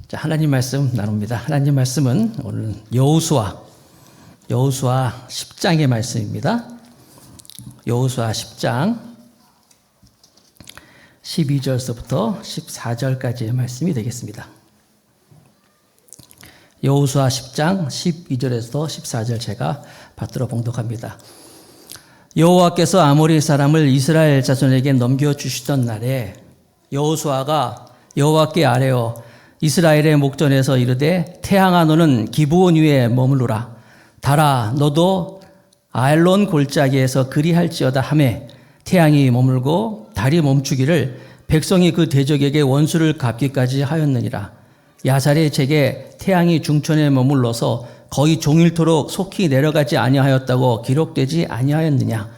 자, 하나님 말씀 나눕니다. 하나님 말씀은 오늘 여호수아 10장의 말씀입니다. 여호수아 10장 12절서부터 14절까지의 말씀이 되겠습니다. 여호수아 10장 12절에서 14절 제가 받들어 봉독합니다. 여호와께서 아모리 사람을 이스라엘 자손에게 넘겨주시던 날에 여호수아가 여호와께 아뢰어 이스라엘의 목전에서 이르되 태양아 너는 기브온 위에 머무르라. 달아 너도 아엘론 골짜기에서 그리할지어다 하매 태양이 머물고 달이 멈추기를 백성이 그 대적에게 원수를 갚기까지 하였느니라. 야살의 제게 태양이 중천에 머물러서 거의 종일토록 속히 내려가지 아니하였다고 기록되지 아니하였느냐.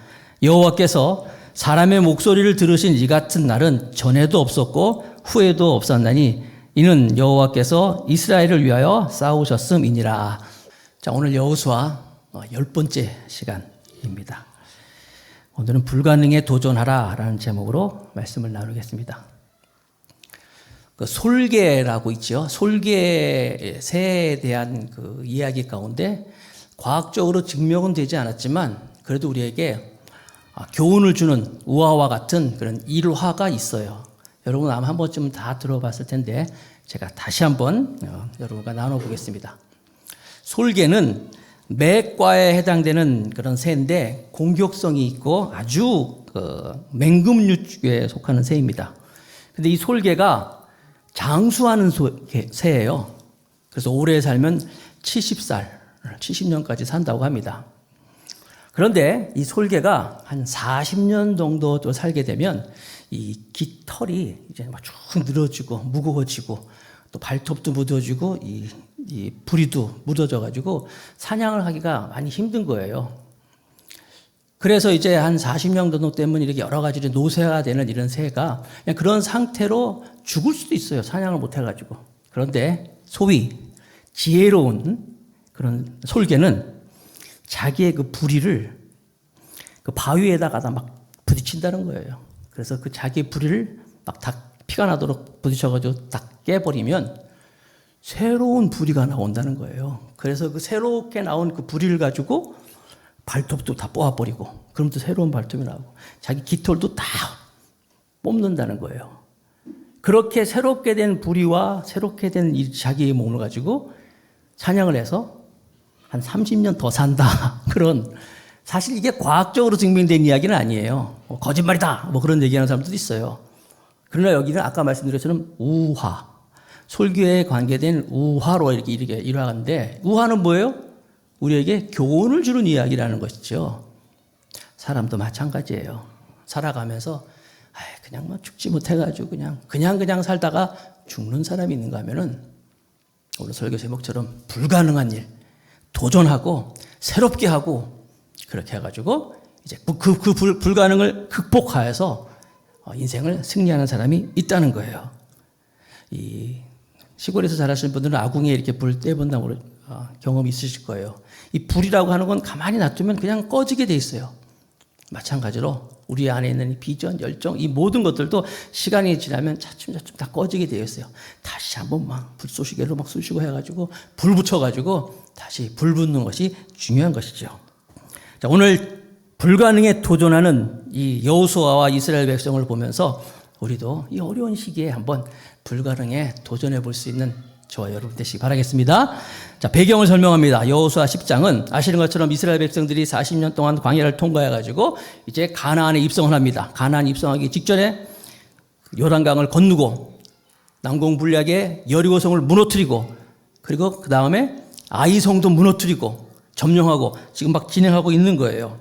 여호와께서 사람의 목소리를 들으신 이 같은 날은 전에도 없었고 후에도 없었나니 이는 여호와께서 이스라엘을 위하여 싸우셨음이니라. 자, 오늘 여호수아 10번째 시간입니다. 오늘은 불가능에 도전하라 라는 제목으로 말씀을 나누겠습니다. 그 솔개라고 있죠. 솔개 새에 대한 그 이야기 가운데 과학적으로 증명은 되지 않았지만 그래도 우리에게 교훈을 주는 우화와 같은 그런 일화가 있어요. 여러분 아마 한 번쯤은 다 들어봤을 텐데 제가 다시 한번 여러분과 나눠보겠습니다. 솔개는 맥과에 해당되는 그런 새인데 공격성이 있고 아주 맹금류에 속하는 새입니다. 근데 이 솔개가 장수하는 새예요. 그래서 오래 살면 70살, 70년까지 산다고 합니다. 그런데 이 솔개가 한 40년 정도 또 살게 되면 이 깃털이 이제 막 쭉 늘어지고 무거워지고 또 발톱도 묻어지고 이 부리도 묻어져가지고 사냥을 하기가 많이 힘든 거예요. 그래서 이제 한 40년 정도 되면 이렇게 여러 가지로 노쇠가 되는 이런 새가 그냥 그런 상태로 죽을 수도 있어요. 사냥을 못 해가지고. 그런데 소위 지혜로운 그런 솔개는 자기의 그 부리를 그 바위에다가 막 부딪힌다는 거예요. 그래서 그 자기의 부리를 막 다 피가 나도록 부딪혀가지고 다 깨버리면 새로운 부리가 나온다는 거예요. 그래서 그 새롭게 나온 그 부리를 가지고 발톱도 다 뽑아버리고 그럼 또 새로운 발톱이 나오고 자기 깃털도 다 뽑는다는 거예요. 그렇게 새롭게 된 부리와 새롭게 된 자기의 몸을 가지고 사냥을 해서 한 30년 더 산다. 그런 사실 이게 과학적으로 증명된 이야기는 아니에요. 거짓말이다. 뭐 그런 얘기하는 사람들도 있어요. 그러나 여기는 아까 말씀드린 것처럼 우화, 솔개에 관계된 우화로 이렇게 일화인데 우화는 뭐예요? 우리에게 교훈을 주는 이야기라는 것이죠. 사람도 마찬가지예요. 살아가면서 그냥 뭐 죽지 못해가지고 그냥 살다가 죽는 사람이 있는가 하면은 오늘 설교 제목처럼 불가능한 일 도전하고 새롭게 하고 그렇게 해가지고 이제 그 불가능을 극복하여서 인생을 승리하는 사람이 있다는 거예요. 이 시골에서 자라시는 분들은 아궁이에 이렇게 불 떼본다고 경험이 있으실 거예요. 이 불이라고 하는 건 가만히 놔두면 그냥 꺼지게 돼 있어요. 마찬가지로 우리 안에 있는 이 비전, 열정, 이 모든 것들도 시간이 지나면 차츰차츰 다 꺼지게 되어 있어요. 다시 한번 막 불쏘시개로 막 쑤시고 해가지고 불 붙여가지고 다시 불 붙는 것이 중요한 것이죠. 자, 오늘 불가능에 도전하는 이 여호수아와 이스라엘 백성을 보면서 우리도 이 어려운 시기에 한번 불가능에 도전해 볼 수 있는 저와 여러분 되시기 바라겠습니다. 자, 배경을 설명합니다. 여호수아 10장은 아시는 것처럼 이스라엘 백성들이 40년 동안 광야를 통과해가지고 이제 가나안에 입성을 합니다. 가나안 입성하기 직전에 요단강을 건너고 난공불락의 여리고성을 무너뜨리고 그리고 그 다음에 아이성도 무너뜨리고 점령하고 지금 막 진행하고 있는 거예요.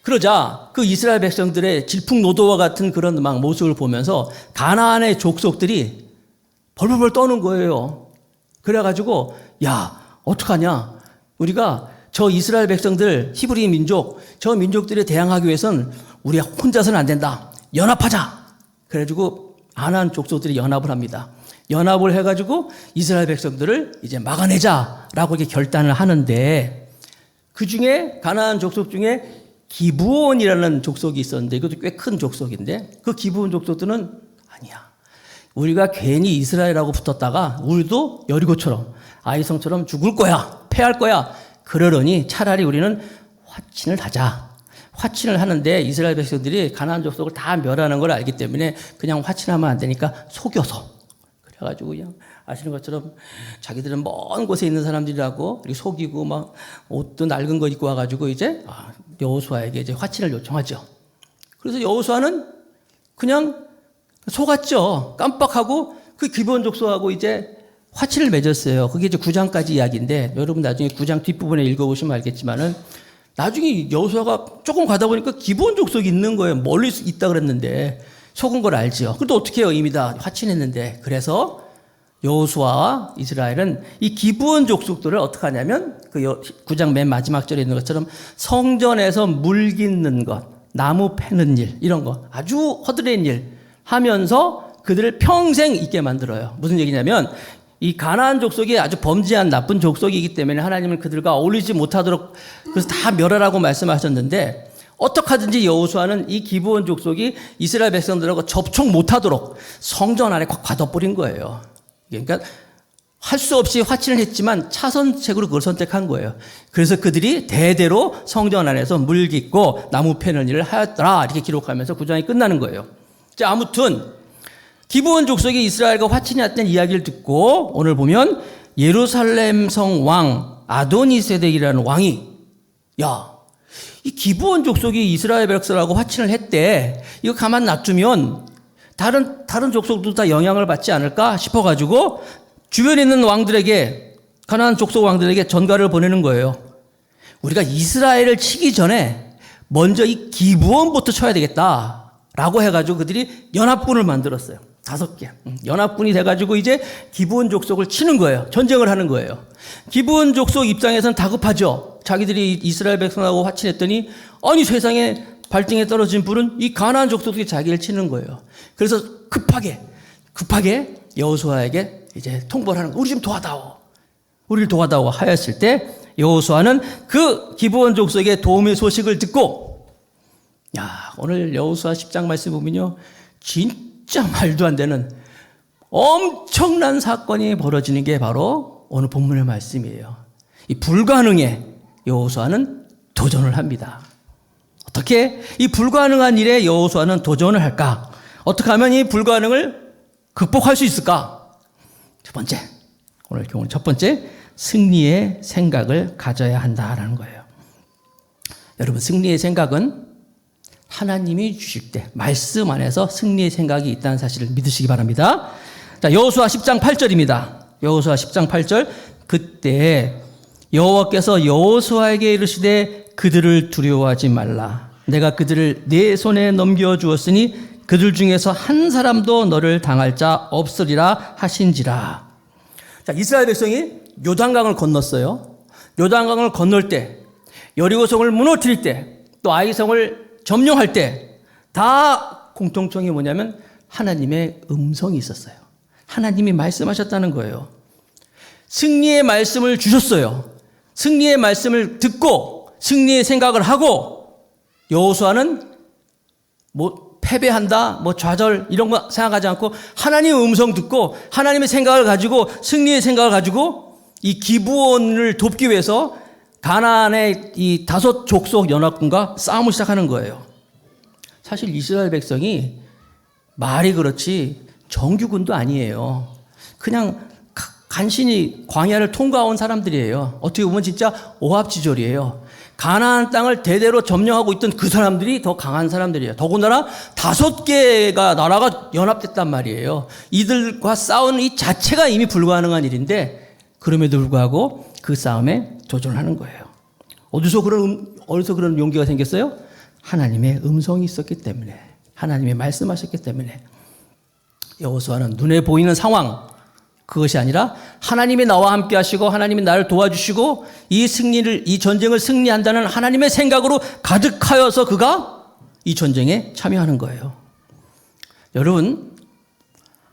그러자 그 이스라엘 백성들의 질풍노도와 같은 그런 막 모습을 보면서 가나안의 족속들이 벌벌벌 떠는 거예요. 그래가지고 야 어떡하냐 우리가 저 이스라엘 백성들 히브리 민족 저 민족들에 대항하기 위해서는 우리가 혼자서는 안 된다. 연합하자. 그래가지고 가나안 족속들이 연합을 합니다. 연합을 해가지고 이스라엘 백성들을 이제 막아내자라고 이렇게 결단을 하는데 그 중에 가나안 족속 중에 기브온이라는 족속이 있었는데 이것도 꽤 큰 족속인데 그 기브온 족속들은 아니야. 우리가 괜히 이스라엘하고 붙었다가 우리도 여리고처럼 아이성처럼 죽을 거야, 패할 거야. 그러려니 차라리 우리는 화친을 하자. 화친을 하는데 이스라엘 백성들이 가나안 족속을 다 멸하는 걸 알기 때문에 그냥 화친하면 안 되니까 속여서. 그래가지고 그냥 아시는 것처럼 자기들은 먼 곳에 있는 사람들이라고 속이고 막 옷도 낡은 거 입고 와가지고 이제 여호수아에게 이제 화친을 요청하죠. 그래서 여호수아는 그냥 속았죠. 깜빡하고 그 기브온 족속하고 이제 화친을 맺었어요. 그게 이제 9장까지 이야기인데 여러분 나중에 9장 뒷부분에 읽어보시면 알겠지만은 나중에 여호수아가 조금 가다 보니까 기브온 족속이 있는 거예요. 멀리 있다 그랬는데 속은 걸 알죠. 그래도 어떻게 해요? 이미 다 화친했는데. 그래서 여호수아와 이스라엘은 이 기브온 족속들을 어떻게 하냐면 그 9장 맨 마지막 절에 있는 것처럼 성전에서 물 깃는 것, 나무 패는 일 이런 거 아주 허드렛 일 하면서 그들을 평생 있게 만들어요. 무슨 얘기냐면 이 가나안 족속이 아주 범죄한 나쁜 족속이기 때문에 하나님은 그들과 어울리지 못하도록 그래서 다 멸하라고 말씀하셨는데 어떻게 하든지 여호수아는 이 기브온 족속이 이스라엘 백성들하고 접촉 못하도록 성전 안에 꽉 가둬버린 거예요. 그러니까 할 수 없이 화친을 했지만 차선책으로 그걸 선택한 거예요. 그래서 그들이 대대로 성전 안에서 물 깃고 나무 패는 일을 하였더라 이렇게 기록하면서 9장이 끝나는 거예요. 자, 아무튼 기브온 족속이 이스라엘과 화친이 났던 이야기를 듣고 오늘 보면 예루살렘 성 왕 아도니세덱이라는 왕이 이 기브온 족속이 이스라엘 백성하고 화친을 했대. 이거 가만 놔두면 다른 족속도 다 영향을 받지 않을까 싶어가지고 주변에 있는 왕들에게 가나안 족속 왕들에게 전가를 보내는 거예요. 우리가 이스라엘을 치기 전에 먼저 이 기브온부터 쳐야 되겠다라고 해가지고 그들이 연합군을 만들었어요. 5개. 연합군이 돼가지고 이제 기브온 족속을 치는 거예요. 전쟁을 하는 거예요. 기브온 족속 입장에서는 다급하죠. 자기들이 이스라엘 백성하고 화친했더니 아니 세상에 발등에 떨어진 불은 이 가나안 족속이 자기를 치는 거예요. 그래서 급하게 여호수아에게 이제 통보를 하는 거예요. 우리 좀 도와다오. 우리를 도와다오 하였을 때 여호수아는 그 기브온 족속의 도움의 소식을 듣고 오늘 여호수아 10장 말씀 보면요. 진짜 말도 안 되는 엄청난 사건이 벌어지는 게 바로 오늘 본문의 말씀이에요. 이 불가능에 여호수아는 도전을 합니다. 어떻게 이 불가능한 일에 여호수아는 도전을 할까? 어떻게 하면 이 불가능을 극복할 수 있을까? 첫 번째, 오늘 교훈 첫 번째, 승리의 생각을 가져야 한다라는 거예요. 여러분, 승리의 생각은 하나님이 주실 때 말씀 안에서 승리의 생각이 있다는 사실을 믿으시기 바랍니다. 자, 여호수아 10장 8절입니다. 여호수아 10장 8절. 그때 여호와께서 여호수아에게 이르시되 그들을 두려워하지 말라. 내가 그들을 네 손에 넘겨주었으니 그들 중에서 한 사람도 너를 당할 자 없으리라 하신지라. 자, 이스라엘 백성이 요단강을 건넜어요. 요단강을 건널 때, 여리고성을 무너뜨릴 때, 또 아이성을 점령할 때 다 공통점이 뭐냐면 하나님의 음성이 있었어요. 하나님이 말씀하셨다는 거예요. 승리의 말씀을 주셨어요. 승리의 말씀을 듣고 승리의 생각을 하고 여호수아는 패배한다, 좌절 이런 거 생각하지 않고 하나님의 음성 듣고 하나님의 생각을 가지고 승리의 생각을 가지고 이 기브온을 돕기 위해서 가나안의 이 5 족속 연합군과 싸움을 시작하는 거예요. 사실 이스라엘 백성이 말이 그렇지 정규군도 아니에요. 그냥 간신히 광야를 통과온 사람들이에요. 어떻게 보면 진짜 오합지졸이에요. 가나안 땅을 대대로 점령하고 있던 그 사람들이 더 강한 사람들이에요. 더군다나 5개가 나라가 연합됐단 말이에요. 이들과 싸우는 이 자체가 이미 불가능한 일인데 그럼에도 불구하고 그 싸움에 도전을 하는 거예요. 어디서 그런 용기가 생겼어요? 하나님의 음성이 있었기 때문에, 하나님이 말씀하셨기 때문에. 여호수아는 눈에 보이는 상황, 그것이 아니라 하나님이 나와 함께 하시고 하나님이 나를 도와주시고 이 전쟁을 승리한다는 하나님의 생각으로 가득하여서 그가 이 전쟁에 참여하는 거예요. 여러분,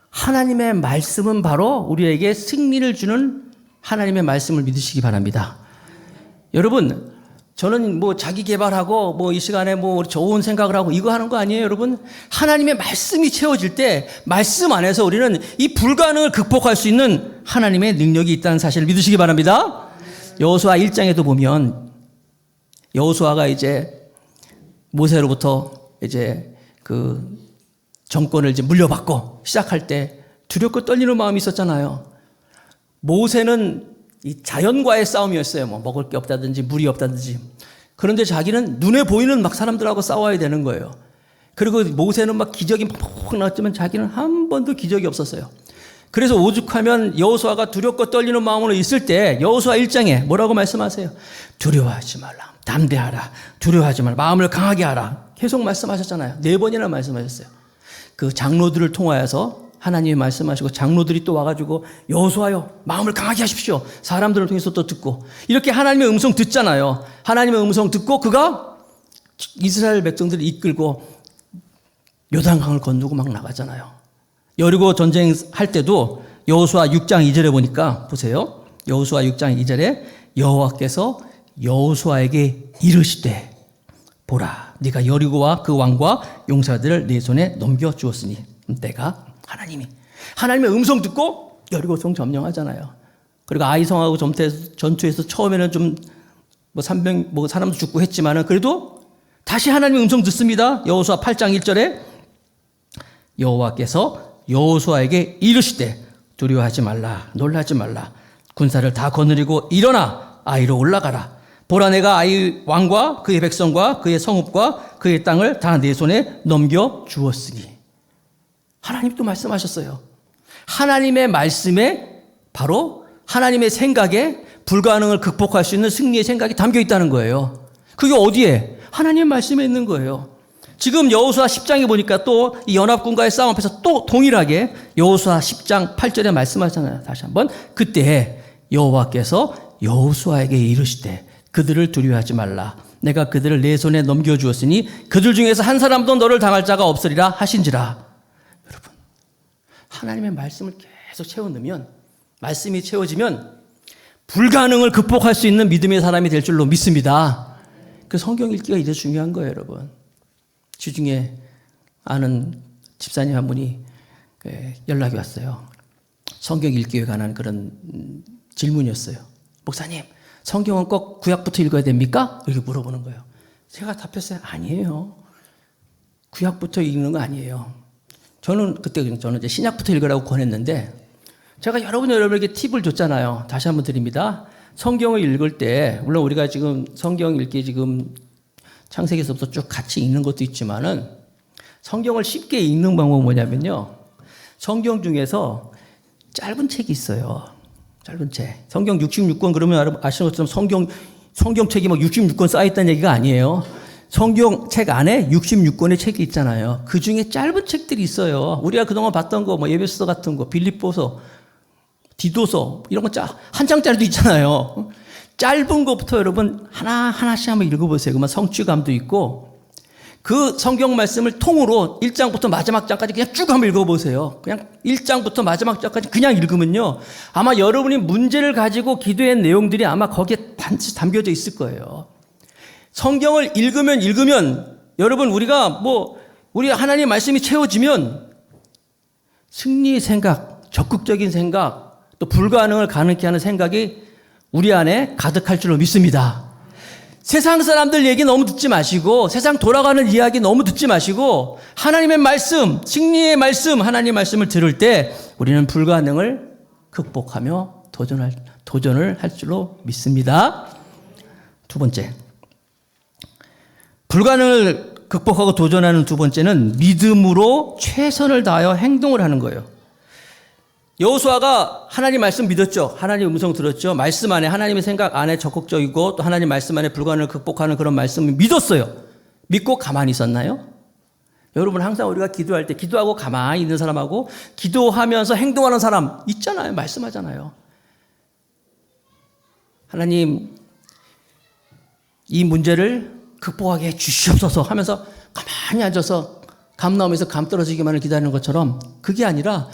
하나님의 말씀은 바로 우리에게 승리를 주는 하나님의 말씀을 믿으시기 바랍니다. 여러분, 저는 뭐 자기 개발하고 뭐 이 시간에 뭐 좋은 생각을 하고 이거 하는 거 아니에요, 여러분? 하나님의 말씀이 채워질 때 말씀 안에서 우리는 이 불가능을 극복할 수 있는 하나님의 능력이 있다는 사실을 믿으시기 바랍니다. 여호수아 1장에도 보면 여호수아가 이제 모세로부터 이제 그 정권을 이제 물려받고 시작할 때 두렵고 떨리는 마음이 있었잖아요. 모세는 이 자연과의 싸움이었어요. 뭐 먹을 게 없다든지 물이 없다든지. 그런데 자기는 눈에 보이는 막 사람들하고 싸워야 되는 거예요. 그리고 모세는 막 기적이 막 나왔지만 자기는 한 번도 기적이 없었어요. 그래서 오죽하면 여호수아가 두렵고 떨리는 마음으로 있을 때 여호수아 1장에 뭐라고 말씀하세요? 두려워하지 말라. 담대하라. 두려워하지 말라. 마음을 강하게 하라. 계속 말씀하셨잖아요. 4번이나 말씀하셨어요. 그 장로들을 통하여서 하나님이 말씀하시고 장로들이 또 와가지고 여호수아요 마음을 강하게 하십시오. 사람들을 통해서 또 듣고 이렇게 하나님의 음성 듣잖아요. 하나님의 음성 듣고 그가 이스라엘 백성들을 이끌고 요단강을 건너고 막 나가잖아요. 여리고 전쟁할 때도 여호수아 6장 2절에 보니까 보세요. 여호수아 6장 2절에 여호와께서 여호수아에게 이르시되 보라 네가 여리고와 그 왕과 용사들을 네 손에 넘겨주었으니 내가 하나님의 음성 듣고 여리고성 점령하잖아요. 그리고 아이성하고 전투에서 처음에는 좀 뭐 300 뭐 사람도 죽고 했지만은 그래도 다시 하나님의 음성 듣습니다. 여호수아 8장 1절에 여호와께서 여호수아에게 이르시되 두려워하지 말라 놀라지 말라 군사를 다 거느리고 일어나 아이로 올라가라. 보라 내가 아이 왕과 그의 백성과 그의 성읍과 그의 땅을 다 내 손에 넘겨 주었으니. 하나님도 말씀하셨어요. 하나님의 말씀에 바로 하나님의 생각에 불가능을 극복할 수 있는 승리의 생각이 담겨 있다는 거예요. 그게 어디에? 하나님의 말씀에 있는 거예요. 지금 여호수아 10장에 보니까 또 이 연합군과의 싸움 앞에서 또 동일하게 여호수아 10장 8절에 말씀하잖아요. 다시 한번 그때 여호와께서 여호수아에게 이르시되 그들을 두려워하지 말라. 내가 그들을 내 손에 넘겨주었으니 그들 중에서 한 사람도 너를 당할 자가 없으리라 하신지라. 여러분, 하나님의 말씀을 계속 채워넣으면 말씀이 채워지면 불가능을 극복할 수 있는 믿음의 사람이 될 줄로 믿습니다. 그 성경 읽기가 이제 중요한 거예요, 여러분. 주중에 아는 집사님 한 분이 연락이 왔어요. 성경 읽기에 관한 그런 질문이었어요. 목사님, 성경은 꼭 구약부터 읽어야 됩니까? 이렇게 물어보는 거예요. 제가 답했어요. 아니에요. 구약부터 읽는 거 아니에요. 저는 이제 신약부터 읽으라고 권했는데 제가 여러분에게 팁을 줬잖아요. 다시 한번 드립니다. 성경을 읽을 때 물론 우리가 지금 성경 읽기 지금 창세기에서부터 쭉 같이 읽는 것도 있지만은 성경을 쉽게 읽는 방법은 뭐냐면요. 성경 중에서 짧은 책이 있어요. 짧은 책. 성경 66권 그러면 아시는 것처럼 성경책이 막 66권 쌓여있다는 얘기가 아니에요. 성경책 안에 66권의 책이 있잖아요. 그 중에 짧은 책들이 있어요. 우리가 그동안 봤던 거, 뭐 예배서 같은 거, 빌립보서, 디도서, 이런 거 한 장짜리도 있잖아요. 짧은 것부터 여러분 하나씩 한번 읽어보세요. 그러면 성취감도 있고, 그 성경 말씀을 통으로 1장부터 마지막 장까지 그냥 쭉 한번 읽어보세요. 그냥 1장부터 마지막 장까지 그냥 읽으면요. 아마 여러분이 문제를 가지고 기도한 내용들이 아마 거기에 반드시 담겨져 있을 거예요. 성경을 읽으면 여러분 우리 하나님 말씀이 채워지면 승리의 생각, 적극적인 생각, 또 불가능을 가능케 하는 생각이 우리 안에 가득할 줄로 믿습니다. 세상 사람들 얘기 너무 듣지 마시고 세상 돌아가는 이야기 너무 듣지 마시고 하나님의 말씀, 승리의 말씀, 하나님의 말씀을 들을 때 우리는 불가능을 극복하며 도전을 할 줄로 믿습니다. 두 번째, 불가능을 극복하고 도전하는 두 번째는 믿음으로 최선을 다하여 행동을 하는 거예요. 여호수아가 하나님 말씀 믿었죠. 하나님 음성 들었죠. 말씀 안에 하나님의 생각 안에 적극적이고 또 하나님 말씀 안에 불가능을 극복하는 그런 말씀을 믿었어요. 믿고 가만히 있었나요? 여러분 항상 우리가 기도할 때 기도하고 가만히 있는 사람하고 기도하면서 행동하는 사람 있잖아요. 말씀하잖아요. 하나님 이 문제를 극복하게 해주시옵소서 하면서 가만히 앉아서 감 나오면서 감 떨어지기만을 기다리는 것처럼 그게 아니라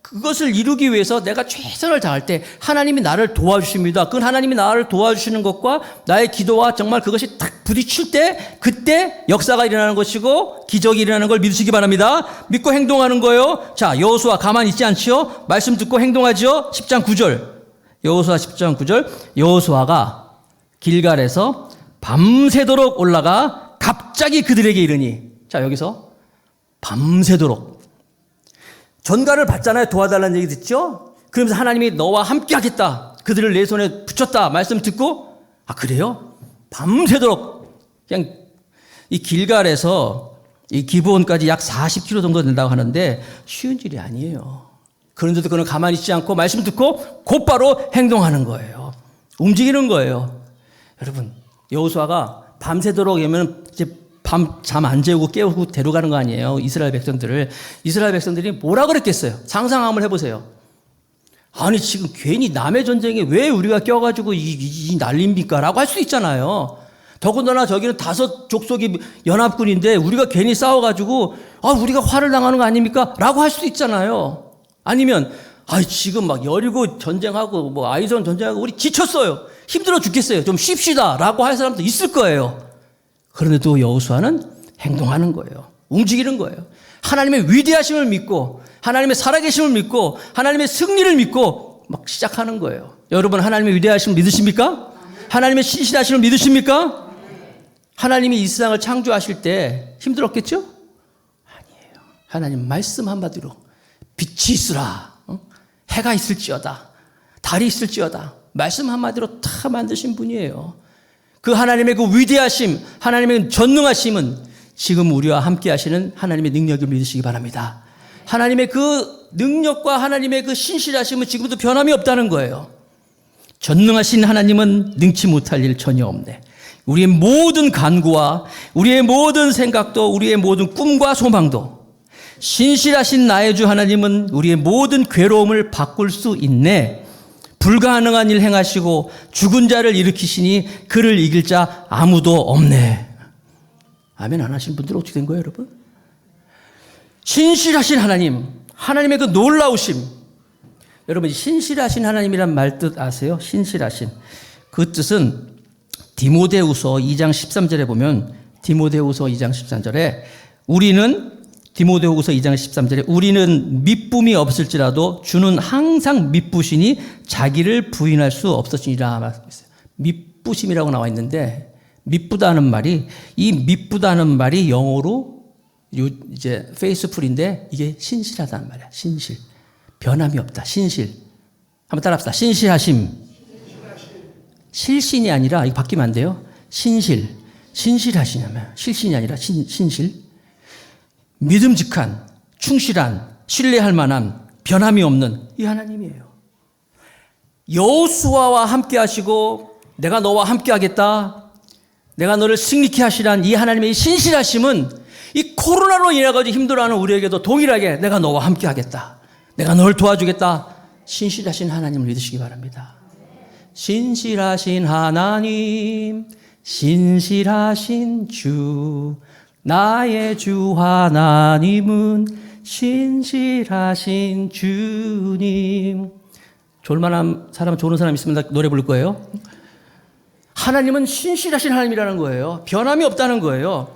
그것을 이루기 위해서 내가 최선을 다할 때 하나님이 나를 도와주십니다. 그 하나님이 나를 도와주시는 것과 나의 기도와 정말 그것이 딱 부딪힐 때 그때 역사가 일어나는 것이고 기적이 일어나는 걸 믿으시기 바랍니다. 믿고 행동하는 거예요. 자, 여호수아 가만히 있지 않지요? 말씀 듣고 행동하죠. 10장 9절. 여호수아 10장 9절. 여호수아가 길갈에서 밤새도록 올라가 갑자기 그들에게 이르니. 자, 여기서 밤새도록 전가를 받잖아요. 도와달라는 얘기 듣죠? 그러면서 하나님이 너와 함께 하겠다. 그들을 내 손에 붙였다. 말씀 듣고, 아, 그래요? 밤새도록 그냥 이 길갈에서 이 기브온까지 약 40km 정도 된다고 하는데 쉬운 일이 아니에요. 그런데도 그는 가만히 있지 않고 말씀 듣고 곧바로 행동하는 거예요. 움직이는 거예요. 여러분, 여호수아가 밤새도록 하면 이제 밤 잠 안 재우고 깨우고 데려가는 거 아니에요. 이스라엘 백성들을. 이스라엘 백성들이 뭐라 그랬겠어요? 상상 한번 해보세요. 아니 지금 괜히 남의 전쟁에 왜 우리가 껴가지고 이 난립니까? 라고 할 수 있잖아요. 더군다나 저기는 5 족속이 연합군인데 우리가 괜히 싸워가지고 아 우리가 화를 당하는 거 아닙니까? 라고 할 수도 있잖아요. 아니면 아 지금 막 여리고 전쟁하고 뭐 아이전 전쟁하고 우리 지쳤어요. 힘들어 죽겠어요. 좀 쉽시다. 라고 할 사람도 있을 거예요. 그런데도 여호수아는 행동하는 거예요. 움직이는 거예요. 하나님의 위대하심을 믿고 하나님의 살아계심을 믿고 하나님의 승리를 믿고 막 시작하는 거예요. 여러분 하나님의 위대하심을 믿으십니까? 하나님의 신실하심을 믿으십니까? 하나님이 이 세상을 창조하실 때 힘들었겠죠? 아니에요. 하나님 말씀 한마디로 빛이 있으라. 해가 있을지어다. 달이 있을지어다. 말씀 한마디로 다 만드신 분이에요. 그 하나님의 그 위대하심, 하나님의 전능하심은 지금 우리와 함께 하시는 하나님의 능력을 믿으시기 바랍니다. 하나님의 그 능력과 하나님의 그 신실하심은 지금도 변함이 없다는 거예요. 전능하신 하나님은 능치 못할 일 전혀 없네. 우리의 모든 간구와 우리의 모든 생각도 우리의 모든 꿈과 소망도 신실하신 나의 주 하나님은 우리의 모든 괴로움을 바꿀 수 있네. 불가능한 일 행하시고 죽은 자를 일으키시니 그를 이길 자 아무도 없네. 아멘 안 하신 분들은 어떻게 된 거예요, 여러분? 신실하신 하나님, 하나님의 그 놀라우심. 여러분, 신실하신 하나님이란 말 뜻 아세요? 신실하신. 그 뜻은 디모데후서 2장 13절에 보면 디모데후서 2장 13절에 디모데후서 2장 13절에 우리는 미쁨이 없을지라도 주는 항상 미쁘시니 자기를 부인할 수 없으시니라 말씀했어요. 미쁘심이라고 나와 있는데 미쁘다는 말이 이 미쁘다는 말이 영어로 이제 페이스풀인데 이게 신실하다는 말이야. 신실. 변함이 없다. 신실. 한번 따라합시다. 신실하심. 실신이 아니라 이거 바뀌면 안 돼요. 신실. 신실하시냐면 실신이 아니라 신실. 믿음직한, 충실한, 신뢰할 만한, 변함이 없는 이 하나님이에요. 여호수아와 함께 하시고 내가 너와 함께 하겠다. 내가 너를 승리케 하시란 이 하나님의 신실하심은 이 코로나로 인해가지고 힘들어하는 우리에게도 동일하게 내가 너와 함께 하겠다. 내가 널 도와주겠다. 신실하신 하나님을 믿으시기 바랍니다. 신실하신 하나님, 신실하신 주, 나의 주 하나님은 신실하신 주님. 졸만한 사람, 좋은 사람 있으면 노래 부를 거예요. 하나님은 신실하신 하나님이라는 거예요. 변함이 없다는 거예요.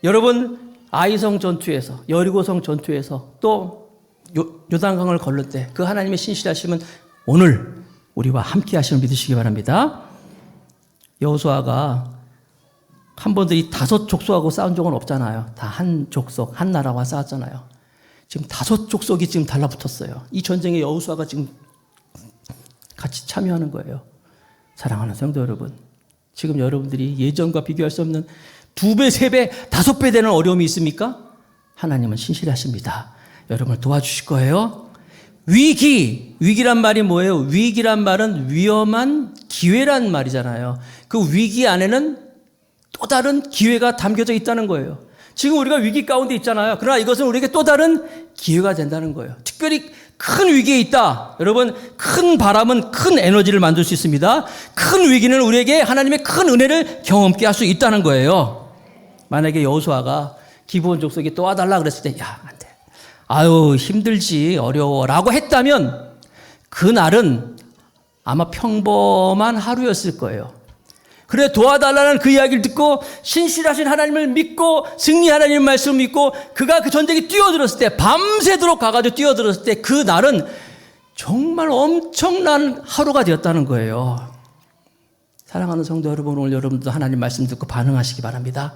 여러분 아이성 전투에서 여리고성 전투에서 또 요단강을 건널 때 그 하나님의 신실하심은 오늘 우리와 함께 하심을 믿으시기 바랍니다. 여호수아가 한 번도 이 5 족속하고 싸운 적은 없잖아요. 다 한 족속, 한 나라와 싸웠잖아요. 지금 5 족속이 지금 달라붙었어요. 이 전쟁에 여호수아가 지금 같이 참여하는 거예요. 사랑하는 성도 여러분, 지금 여러분들이 예전과 비교할 수 없는 2배, 3배, 5배 되는 어려움이 있습니까? 하나님은 신실하십니다. 여러분을 도와주실 거예요. 위기란 말이 뭐예요? 위기란 말은 위험한 기회란 말이잖아요. 그 위기 안에는 또 다른 기회가 담겨져 있다는 거예요. 지금 우리가 위기 가운데 있잖아요. 그러나 이것은 우리에게 또 다른 기회가 된다는 거예요. 특별히 큰 위기에 있다. 여러분, 큰 바람은 큰 에너지를 만들 수 있습니다. 큰 위기는 우리에게 하나님의 큰 은혜를 경험케 할 수 있다는 거예요. 만약에 여호수아가 기브온 족속이 또 와달라 그랬을 때, 야, 안 돼. 아유, 힘들지, 어려워라고 했다면 그날은 아마 평범한 하루였을 거예요. 그래, 도와달라는 그 이야기를 듣고 신실하신 하나님을 믿고 승리 하나님 말씀을 믿고 그가 그 전쟁에 뛰어들었을 때, 밤새도록 가가지고 뛰어들었을 때 그날은 정말 엄청난 하루가 되었다는 거예요. 사랑하는 성도 여러분, 오늘 여러분도 하나님 말씀 듣고 반응하시기 바랍니다.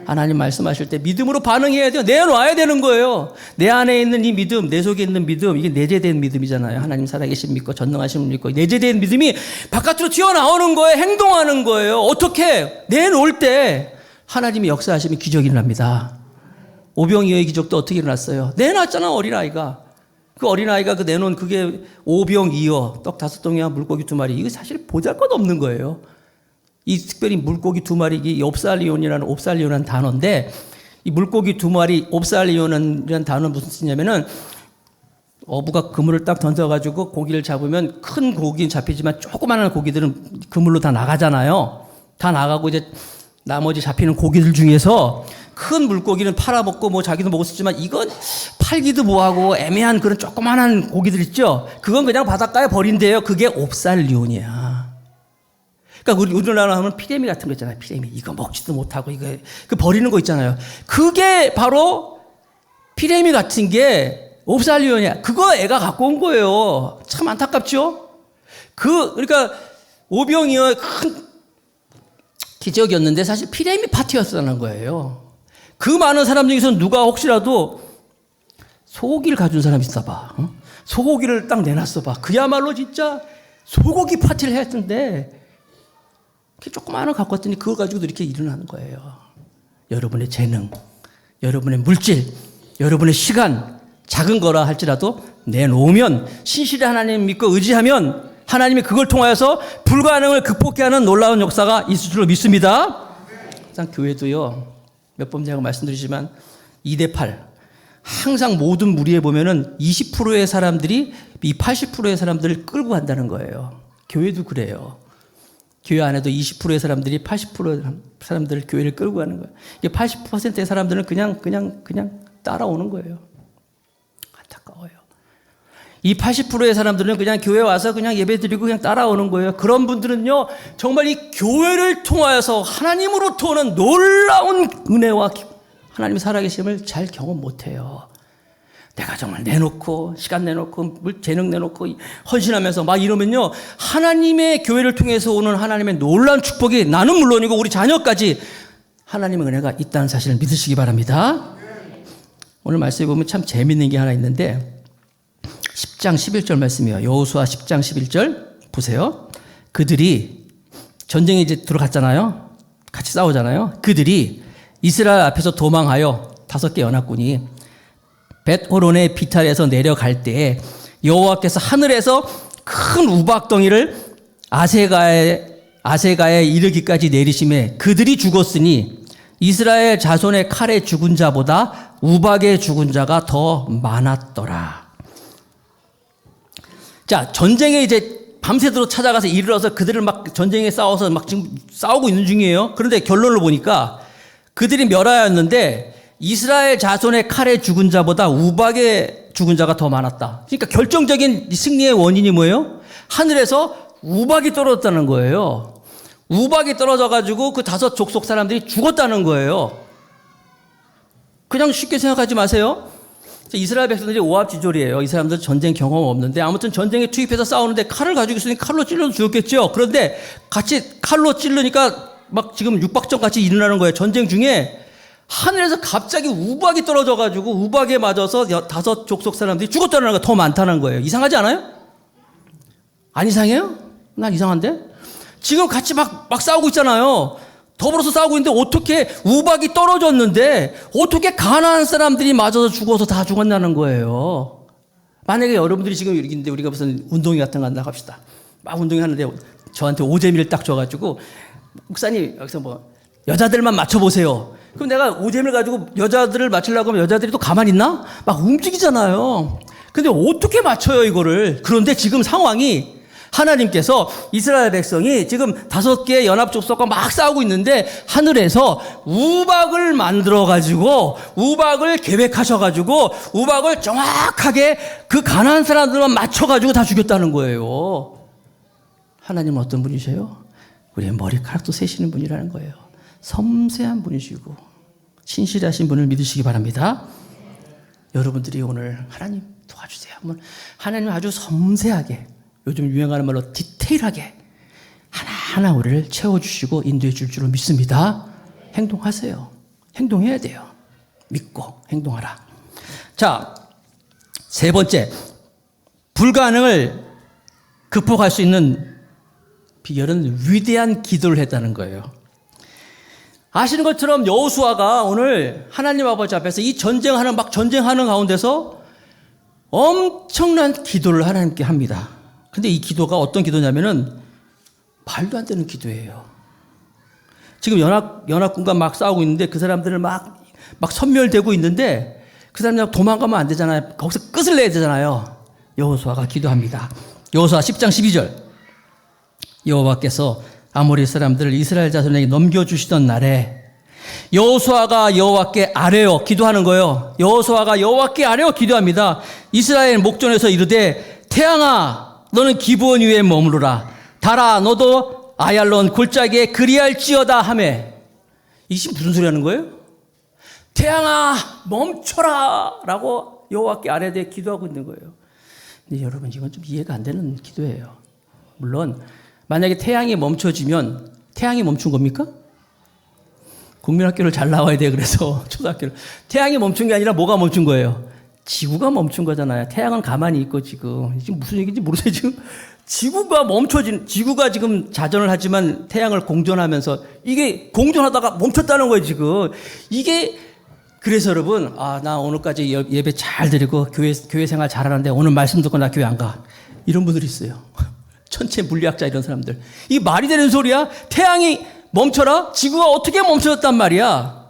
하나님 말씀하실 때 믿음으로 반응해야 돼요. 내놔야 되는 거예요. 내 안에 있는 이 믿음, 내 속에 있는 믿음, 이게 내재된 믿음이잖아요. 하나님 살아계신 믿고 전능하신 믿고 내재된 믿음이 바깥으로 튀어나오는 거예요. 행동하는 거예요. 어떻게? 내놓을 때 하나님이 역사하시면 기적이 일어납니다. 오병이어의 기적도 어떻게 일어났어요? 내놨잖아, 어린아이가. 그 어린아이가 그 내놓은 그게 오병이어, 떡 5덩이와 물고기 2마리. 이거 사실 보잘것없는 거예요. 이 특별히 물고기 2마리, 이 옵살리온이라는 단어인데, 이 물고기 2마리, 옵살리온이라는 단어는 무슨 뜻이냐면은, 어부가 그물을 딱 던져가지고 고기를 잡으면 큰 고기는 잡히지만 조그마한 고기들은 그물로 다 나가잖아요. 다 나가고 이제 나머지 잡히는 고기들 중에서 큰 물고기는 팔아먹고 뭐 자기도 먹을 수 있지만 이건 팔기도 뭐하고 애매한 그런 조그마한 고기들 있죠. 그건 그냥 바닷가에 버린대요. 그게 옵살리온이야. 그러니까 우리나라 하면 피레미 같은 거 있잖아요. 피레미. 이거 먹지도 못하고 이거 그 버리는 거 있잖아요. 그게 바로 피레미 같은 게 옵살리온이야. 그거 애가 갖고 온 거예요. 참 안타깝죠? 그러니까 오병이어의 큰 기적이었는데 사실 피레미 파티였다는 거예요. 그 많은 사람 중에서 누가 혹시라도 소고기를 가져온 사람이 있어봐. 소고기를 딱 내놨어봐. 그야말로 진짜 소고기 파티를 했는데 이렇게 조그마한 걸 갖고 왔더니 그걸 가지고도 이렇게 일어나는 거예요. 여러분의 재능, 여러분의 물질, 여러분의 시간, 작은 거라 할지라도 내놓으면 신실히 하나님 믿고 의지하면 하나님이 그걸 통하여서 불가능을 극복해 하는 놀라운 역사가 있을 줄로 믿습니다. 항상 교회도요, 몇 번 제가 말씀드리지만 2대8. 항상 모든 무리에 보면은 20%의 사람들이 이 80%의 사람들을 끌고 간다는 거예요. 교회도 그래요. 교회 안에도 20%의 사람들이 80%의 사람들을 교회를 끌고 가는 거예요. 이게 80%의 사람들은 그냥 따라오는 거예요. 안타까워요. 이 80%의 사람들은 그냥 교회 와서 그냥 예배 드리고 그냥 따라오는 거예요. 그런 분들은요, 정말 이 교회를 통하여서 하나님으로부터 오는 놀라운 은혜와 하나님의 살아계심을 잘 경험 못 해요. 내가 정말 내놓고 시간 내놓고 재능 내놓고 헌신하면서 막 이러면요, 하나님의 교회를 통해서 오는 하나님의 놀라운 축복이 나는 물론이고 우리 자녀까지 하나님의 은혜가 있다는 사실을 믿으시기 바랍니다. 오늘 말씀에 보면 참 재밌는 게 하나 있는데 10장 11절 말씀이에요. 여호수아 10장 11절 보세요. 그들이 전쟁에 이제 들어갔잖아요. 같이 싸우잖아요. 그들이 이스라엘 앞에서 도망하여 5개 연합군이 벳호론의 비탈에서 내려갈 때에 여호와께서 하늘에서 큰 우박덩이를 아세가에 이르기까지 내리심에 그들이 죽었으니 이스라엘 자손의 칼에 죽은 자보다 우박에 죽은 자가 더 많았더라. 자, 전쟁에 이제 밤새도록 찾아가서 이르러서 그들을 막 전쟁에 싸워서 막 지금 싸우고 있는 중이에요. 그런데 결론을 보니까 그들이 멸하였는데 이스라엘 자손의 칼에 죽은 자보다 우박에 죽은 자가 더 많았다. 그러니까 결정적인 승리의 원인이 뭐예요? 하늘에서 우박이 떨어졌다는 거예요. 우박이 떨어져가지고 그 5 족속 사람들이 죽었다는 거예요. 그냥 쉽게 생각하지 마세요. 이스라엘 백성들이 오합지졸이에요. 이 사람들 전쟁 경험 없는데 아무튼 전쟁에 투입해서 싸우는데 칼을 가지고 있으니 칼로 찔러도 죽었겠죠. 그런데 같이 칼로 찌르니까 막 지금 육박전 같이 일어나는 거예요. 전쟁 중에 하늘에서 갑자기 우박이 떨어져가지고 우박에 맞아서 5 족속 사람들이 죽었다는 거가 더 많다는 거예요. 이상하지 않아요? 안 이상해요? 난 이상한데? 지금 같이 막 싸우고 있잖아요. 더불어서 싸우고 있는데 어떻게 우박이 떨어졌는데 어떻게 가나안 사람들이 맞아서 죽어서 다 죽었냐는 거예요. 만약에 여러분들이 지금 여기 있는데 우리가 무슨 운동회 같은 거 한다 합시다. 막 운동회 하는데 저한테 오재미를 딱 줘가지고 목사님 여기서 뭐 여자들만 맞춰보세요. 그럼 내가 오잼을 가지고 여자들을 맞추려고 하면 여자들이 또 가만히 있나? 막 움직이잖아요. 근데 어떻게 맞춰요, 이거를? 그런데 지금 상황이 하나님께서 이스라엘 백성이 지금 5개의 연합족속과 막 싸우고 있는데 하늘에서 우박을 만들어가지고 우박을 계획하셔가지고 우박을 정확하게 그 가나안 사람들만 맞춰가지고 다 죽였다는 거예요. 하나님은 어떤 분이세요? 우리의 머리카락도 세시는 분이라는 거예요. 섬세한 분이시고 신실하신 분을 믿으시기 바랍니다. 여러분들이 오늘 하나님 도와주세요. 한번 하나님 아주 섬세하게, 요즘 유행하는 말로 디테일하게 하나하나 우리를 채워주시고 인도해 줄 줄로 믿습니다. 행동하세요. 행동해야 돼요. 믿고 행동하라. 자, 세 번째, 불가능을 극복할 수 있는 비결은 위대한 기도를 했다는 거예요. 아시는 것처럼 여호수아가 오늘 하나님 아버지 앞에서 이 전쟁하는 가운데서 엄청난 기도를 하나님께 합니다. 근데 이 기도가 어떤 기도냐면은 말도 안 되는 기도예요. 지금 연합군과 막 싸우고 있는데 그 사람들을 막 섬멸되고 있는데 그 사람들 도망가면 안 되잖아요. 거기서 끝을 내야 되잖아요. 여호수아가 기도합니다. 여호수아 10장 12절. 여호와께서 아모리 사람들을 이스라엘 자손에게 넘겨주시던 날에 여호수아가 여호와께 아뢰어 기도하는 거예요. 여호수아가 여호와께 아뢰어 기도합니다. 이스라엘 목전에서 이르되 태양아 너는 기브온 위에 머무르라. 달아 너도 아얄론 골짜기에 그리할지어다 하매. 이게 무슨 소리 하는 거예요? 태양아 멈춰라 라고 여호와께 아뢰되 기도하고 있는 거예요. 근데 여러분 이건 좀 이해가 안 되는 기도예요. 물론 만약에 태양이 멈춰지면 태양이 멈춘 겁니까? 국민학교를 잘 나와야 돼. 그래서 초등학교를. 태양이 멈춘 게 아니라 뭐가 멈춘 거예요? 지구가 멈춘 거잖아요. 태양은 가만히 있고 지금 무슨 얘기인지 모르세요. 지금 지구가 지금 자전을 하지만 태양을 공전하면서 이게 공전하다가 멈췄다는 거예요. 지금 이게 그래서 여러분 나 오늘까지 예배 잘 드리고 교회 생활 잘하는데 오늘 말씀 듣고 나 교회 안 가. 이런 분들이 있어요. 천체 물리학자 이런 사람들. 이게 말이 되는 소리야? 태양이 멈춰라? 지구가 어떻게 멈춰졌단 말이야?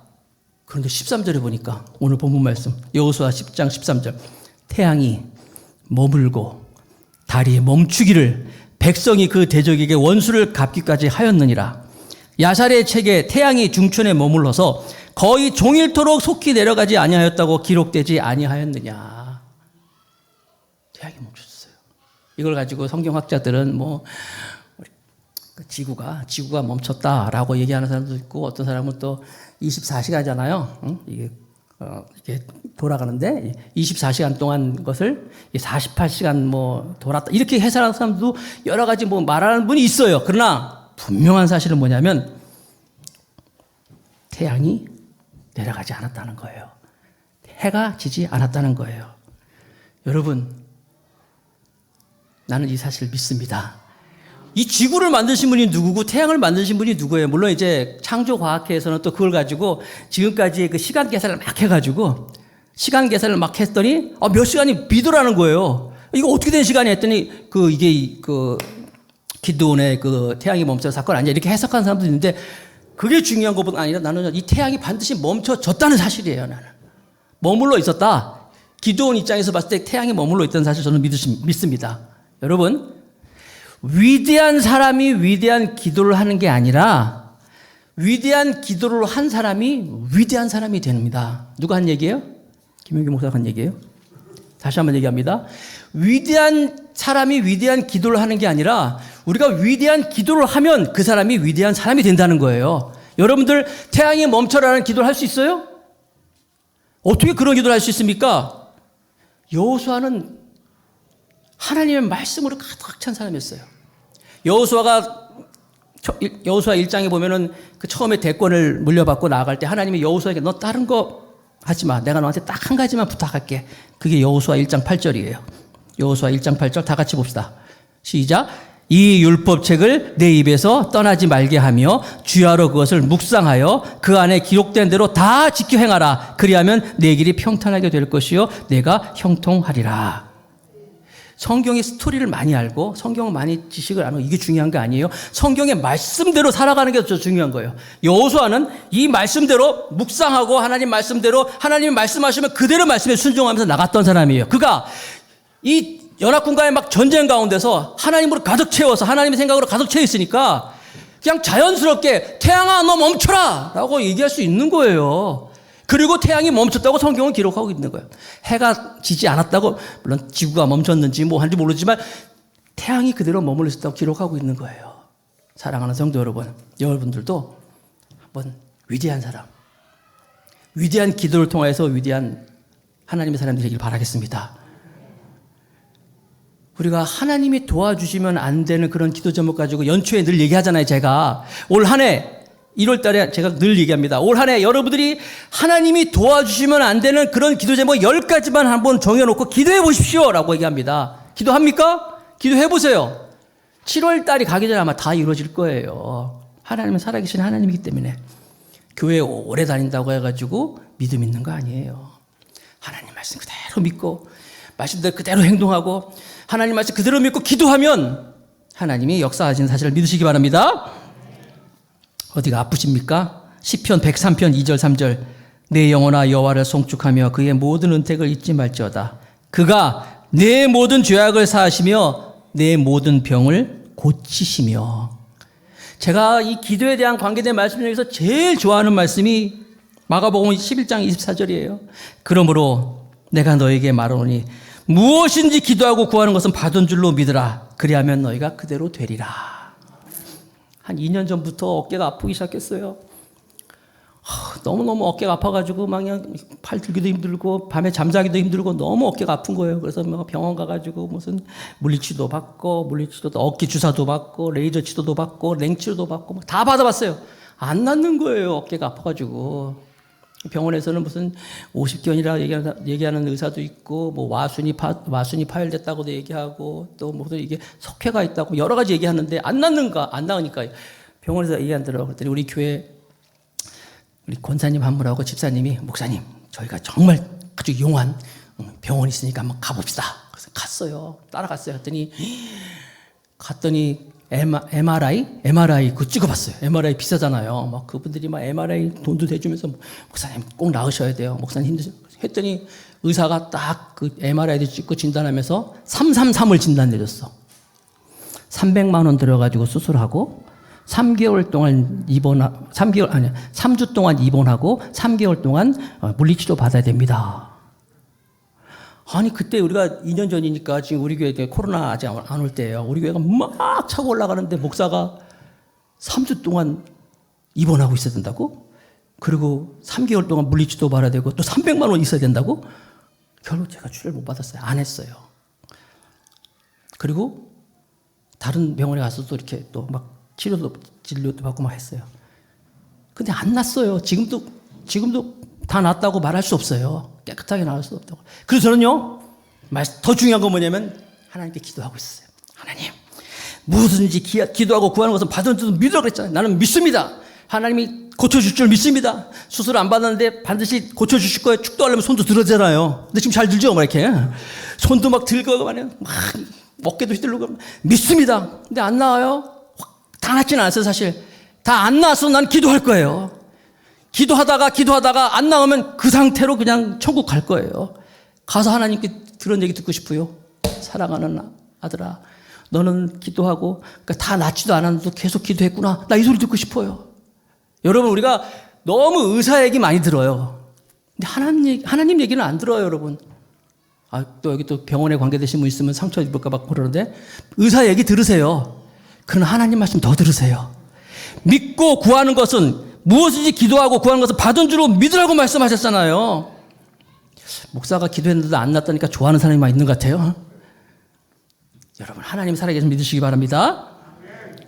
그런데 13절에 보니까 오늘 본문 말씀 여호수아 10장 13절 태양이 머물고 달이 멈추기를 백성이 그 대적에게 원수를 갚기까지 하였느니라. 야살의 책에 태양이 중천에 머물러서 거의 종일토록 속히 내려가지 아니하였다고 기록되지 아니하였느냐. 태양이 멈췄어요. 이걸 가지고 성경학자들은 지구가 멈췄다라고 얘기하는 사람도 있고 어떤 사람은 또 24시간이잖아요. 이게 돌아가는데 24시간 동안 것을 48시간 돌았다 이렇게 해석하는 사람도 여러 가지 말하는 분이 있어요. 그러나 분명한 사실은 뭐냐면 태양이 내려가지 않았다는 거예요. 해가 지지 않았다는 거예요. 여러분 나는 이 사실을 믿습니다. 이 지구를 만드신 분이 누구고 태양을 만드신 분이 누구예요? 물론 이제 창조과학회에서는 또 그걸 가지고 지금까지의 그 시간 계산을 막 해가지고 시간 계산을 막 했더니 몇 시간이 비도라는 거예요. 이거 어떻게 된 시간이 했더니 이게 기드온의 그 태양이 멈춰 사건 아니야 이렇게 해석하는 사람도 있는데 그게 중요한 것보다 아니라 나는 이 태양이 반드시 멈춰졌다는 사실이에요. 나는 머물러 있었다. 기드온 입장에서 봤을 때 태양이 머물러 있다는 사실 저는 믿습니다. 여러분 위대한 사람이 위대한 기도를 하는 게 아니라 위대한 기도를 한 사람이 위대한 사람이 됩니다. 누가 한 얘기예요? 김용기 목사가 한 얘기예요? 다시 한번 얘기합니다. 위대한 사람이 위대한 기도를 하는 게 아니라 우리가 위대한 기도를 하면 그 사람이 위대한 사람이 된다는 거예요. 여러분들 태양이 멈춰라는 기도를 할 수 있어요? 어떻게 그런 기도를 할 수 있습니까? 여호수아는 하나님의 말씀으로 가득 찬 사람이었어요. 여호수아 1장에 보면은 그 처음에 대권을 물려받고 나아갈 때 하나님이 여호수아에게 너 다른 거 하지 마. 내가 너한테 딱 한 가지만 부탁할게. 그게 여호수아 1장 8절이에요. 여호수아 1장 8절 다 같이 봅시다. 시작. 이 율법책을 내 입에서 떠나지 말게 하며 주야로 그것을 묵상하여 그 안에 기록된 대로 다 지켜 행하라. 그리하면 내 길이 평탄하게 될 것이요 내가 형통하리라. 성경의 스토리를 많이 알고 성경을 많이 지식을 알고 이게 중요한 게 아니에요. 성경의 말씀대로 살아가는 게 더 중요한 거예요. 여호수아는 이 말씀대로 묵상하고 하나님 말씀대로 하나님이 말씀하시면 그대로 말씀에 순종하면서 나갔던 사람이에요. 그가 이 연합군과의 막 전쟁 가운데서 하나님으로 가득 채워서 하나님의 생각으로 가득 채워 있으니까 그냥 자연스럽게 태양아 너 멈춰라 라고 얘기할 수 있는 거예요. 그리고 태양이 멈췄다고 성경은 기록하고 있는 거예요. 해가 지지 않았다고, 물론 지구가 멈췄는지 뭐 한지 모르지만 태양이 그대로 머물러 있었다고 기록하고 있는 거예요. 사랑하는 성도 여러분, 여러분들도 한번 위대한 사람, 위대한 기도를 통해서 위대한 하나님의 사람들이 되길 바라겠습니다. 우리가 하나님이 도와주시면 안 되는 그런 기도 제목 가지고 연초에 늘 얘기하잖아요. 제가 올 한 해 1월 달에 제가 늘 얘기합니다. 올 한 해 여러분들이 하나님이 도와주시면 안 되는 그런 기도 제목 10가지만 한번 정해놓고 기도해 보십시오 라고 얘기합니다. 기도합니까? 기도해 보세요. 7월 달이 가기 전에 아마 다 이루어질 거예요. 하나님은 살아계신 하나님이기 때문에. 교회 오래 다닌다고 해가지고 믿음 있는 거 아니에요. 하나님 말씀 그대로 믿고 말씀대로 그대로 행동하고 하나님 말씀 그대로 믿고 기도하면 하나님이 역사하시는 사실을 믿으시기 바랍니다. 어디가 아프십니까? 시편 103편 2절 3절 내 영혼아 여호와를 송축하며 그의 모든 은택을 잊지 말지어다. 그가 내 모든 죄악을 사하시며 내 모든 병을 고치시며. 제가 이 기도에 대한 관계된 말씀 중에서 제일 좋아하는 말씀이 마가복음 11장 24절이에요. 그러므로 내가 너에게 말하노니 무엇인지 기도하고 구하는 것은 받은 줄로 믿으라. 그리하면 너희가 그대로 되리라. 한 2년 전부터 어깨가 아프기 시작했어요. 너무너무 어깨가 아파가지고 막 그냥 팔 들기도 힘들고 밤에 잠자기도 힘들고 너무 어깨가 아픈 거예요. 그래서 막 병원 가가지고 무슨 물리치료도 받고 물리치료도 어깨 주사도 받고 레이저 치료도 받고 냉치료도 받고 다 받아봤어요. 안 낫는 거예요. 어깨가 아파가지고. 병원에서는 무슨 50견이라 얘기하는 의사도 있고, 뭐 와순이 파열됐다고도 얘기하고, 또 무슨 이게 석회가 있다고 여러 가지 얘기하는데 안 나으니까 병원에서 얘기 안 들어. 그랬더니 우리 교회 우리 권사님 한 분하고 집사님이 목사님 저희가 정말 아주 용한 병원이 있으니까 한번 가봅시다. 그래서 갔어요. 따라갔어요. 갔더니 MRI 그거 찍어봤어요. MRI 비싸잖아요. 막 그분들이 막 MRI 돈도 대주면서 목사님 꼭 나으셔야 돼요. 목사님 힘드세요. 했더니 의사가 딱 그 MRI도 찍고 진단하면서 333을 진단 내렸어. 300만 원 들어가지고 수술하고 3주 동안 입원하고 3개월 동안 물리치료 받아야 됩니다. 아니 그때 우리가 2년 전이니까 지금 우리 교회 코로나 아직 안 올 때예요. 우리 교회가 막 차고 올라가는데 목사가 3주 동안 입원하고 있어야 된다고? 그리고 3개월 동안 물리치료 받아야 되고 또 300만 원 있어야 된다고? 결국 제가 주례를 못 받았어요. 안 했어요. 그리고 다른 병원에 가서도 이렇게 또 막 진료도 받고 막 했어요. 근데 안 났어요. 지금도 다 낫다고 말할 수 없어요. 깨끗하게 나을 수 없다고. 그래서 저는요, 더 중요한 건 뭐냐면 하나님께 기도하고 있어요. 하나님, 무엇든지 기도하고 구하는 것은 받은 줄 믿으라고 그랬잖아요. 나는 믿습니다. 하나님이 고쳐줄 줄 믿습니다. 수술 안 받았는데 반드시 고쳐주실 거예요. 축도하려면 손도 들어잖아요. 근데 지금 잘 들죠? 막 이렇게. 손도 막 들고 막 어깨도 휘둘르고 믿습니다. 근데 안 나와요. 다 낫지는 않았어요, 사실. 다 안 나와서 난 기도할 거예요. 기도하다가 안 나오면 그 상태로 그냥 천국 갈 거예요. 가서 하나님께 그런 얘기 듣고 싶어요. 사랑하는 아들아, 너는 기도하고 그러니까 다 낫지도 않았는데 계속 기도했구나. 나 이 소리 듣고 싶어요. 여러분, 우리가 너무 의사 얘기 많이 들어요. 근데 하나님 얘기는 안 들어요, 여러분. 또 여기 또 병원에 관계되신 분 있으면 상처 입을까 봐 그러는데 의사 얘기 들으세요. 그러나 하나님 말씀 더 들으세요. 믿고 구하는 것은 무엇인지 기도하고 구하는 것은 받은 줄로 믿으라고 말씀하셨잖아요. 목사가 기도했는데도 안 났다니까 좋아하는 사람이 많이 있는 것 같아요. 여러분, 하나님 살아계신 믿으시기 바랍니다.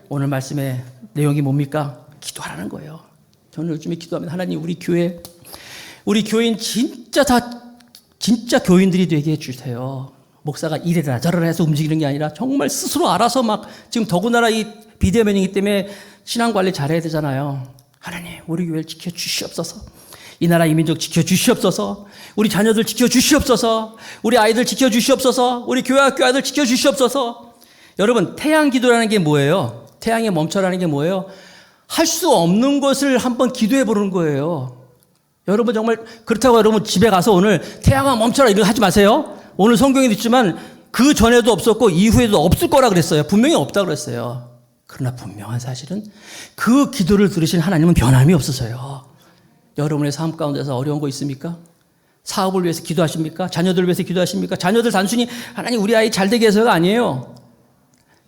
오늘 말씀의 내용이 뭡니까? 기도하라는 거예요. 저는 요즘에 기도하면 하나님 우리 교인 진짜 교인들이 되게 해주세요. 목사가 이래라 저래라 해서 움직이는 게 아니라 정말 스스로 알아서 막 지금 더군다나 이 비대면이기 때문에 신앙관리 잘해야 되잖아요. 하나님 우리 교회를 지켜주시옵소서. 이 나라 이 민족 지켜주시옵소서. 우리 자녀들 지켜주시옵소서. 우리 아이들 지켜주시옵소서. 우리 교회학교 아이들 지켜주시옵소서. 여러분, 태양 기도라는 게 뭐예요? 태양의 멈춰라는 게 뭐예요? 할 수 없는 것을 한번 기도해 보는 거예요. 여러분 정말 그렇다고 여러분 집에 가서 오늘 태양아 멈춰라 이런 거 하지 마세요. 오늘 성경에도 있지만 그 전에도 없었고 이후에도 없을 거라 그랬어요. 분명히 없다 그랬어요. 그러나 분명한 사실은 그 기도를 들으신 하나님은 변함이 없으세요. 여러분의 삶 가운데서 어려운 거 있습니까? 사업을 위해서 기도하십니까? 자녀들을 위해서 기도하십니까? 자녀들 단순히 하나님 우리 아이 잘 되게 해서가 아니에요.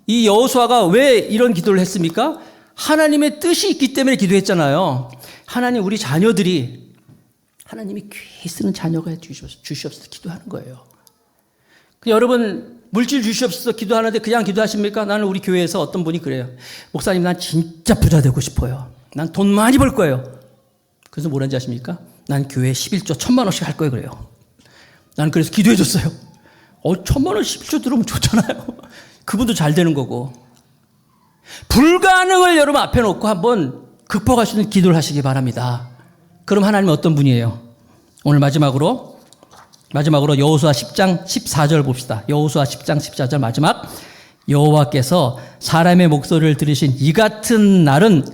이 여호수아가 왜 이런 기도를 했습니까? 하나님의 뜻이 있기 때문에 기도했잖아요. 하나님 우리 자녀들이 하나님이 귀히 쓰는 자녀가 주시옵소서 기도하는 거예요. 여러분 물질 주시옵소서 기도하는데 그냥 기도하십니까? 나는 우리 교회에서 어떤 분이 그래요. 목사님 난 진짜 부자 되고 싶어요. 난 돈 많이 벌 거예요. 그래서 뭐라는지 아십니까? 난 교회에 11조 1,000만 원씩 할 거예요 그래요. 나는 그래서 기도해 줬어요. 1,000만 원 11조 들어오면 좋잖아요. 그분도 잘 되는 거고. 불가능을 여러분 앞에 놓고 한번 극복할 수 있는 기도를 하시기 바랍니다. 그럼 하나님은 어떤 분이에요? 오늘 마지막으로 여호수아 10장 14절 봅시다. 여호수아 10장 14절 마지막. 여호와께서 사람의 목소리를 들으신 이 같은 날은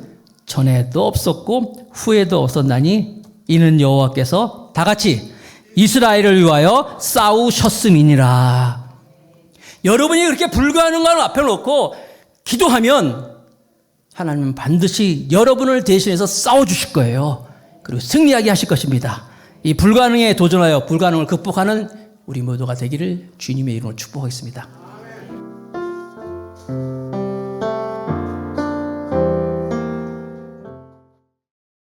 전에도 없었고 후에도 없었나니 이는 여호와께서 다 같이 이스라엘을 위하여 싸우셨음이니라. 여러분이 그렇게 불가능한 앞에 놓고 기도하면 하나님은 반드시 여러분을 대신해서 싸워주실 거예요. 그리고 승리하게 하실 것입니다. 이 불가능에 도전하여 불가능을 극복하는 우리 모두가 되기를 주님의 이름으로 축복하겠습니다.